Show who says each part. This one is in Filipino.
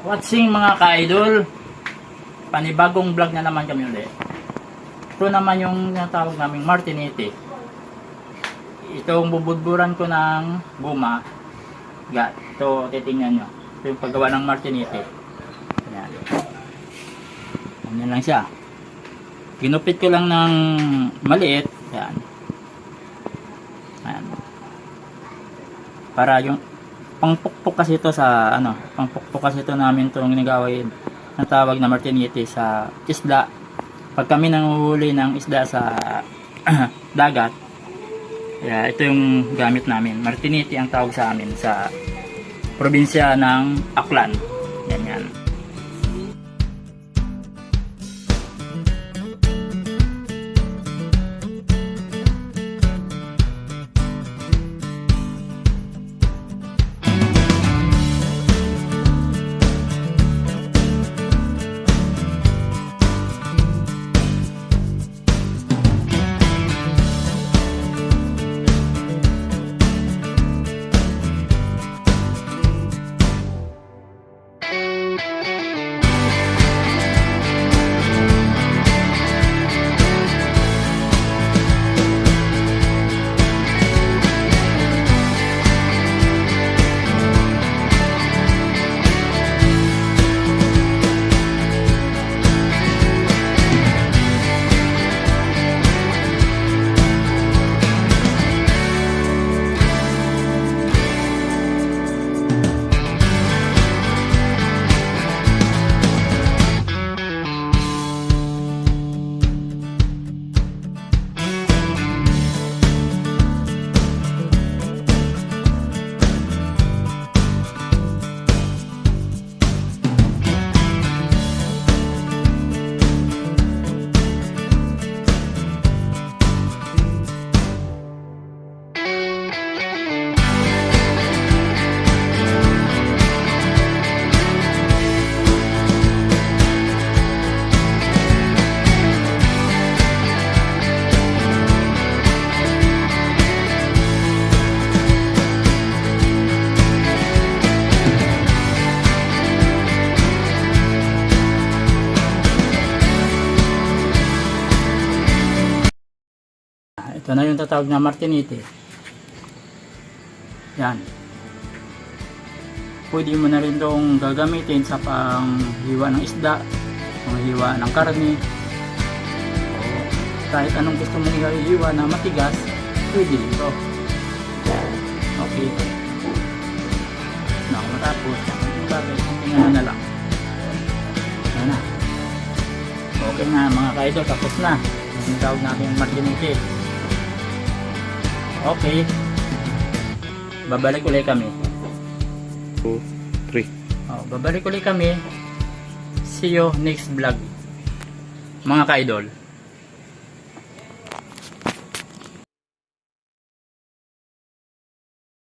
Speaker 1: Watching mga ka-idol, panibagong vlog na naman kami ulit. Ito naman yung natawag naming Martinete. Itong bubudburan ko ng guma. Ito, titingnan nyo. Ito yung paggawa ng Martinete. Ayan. Ganyan lang siya. Ginupit ko lang ng maliit. Ayan. Ayan. Para yung pangpukpok kasi ito sa pangpukpok kasi ito namin itong ginagawin na tawag na Martinete sa isda. Pag kami nanguhuli ng isda sa dagat, ito yung gamit namin. Martinete ang tawag sa amin sa probinsya ng Aklan. Yan. Ito na yung tatawag na Martinete. Yan. Pwede mo na rin itong gagamitin sa panghiwa ng isda, panghiwa ng karne, o kahit anong gusto mong hiwa na matigas, pwede ito. Okay. Na matapos, tingnan na lang. Yan na. Okay na mga ka-idol, tapos na. Yung tawag natin Martinete. Okay. Babalik ulit kami.
Speaker 2: 2, 3.
Speaker 1: Babalik ulit kami. See you next vlog. Mga ka-idol.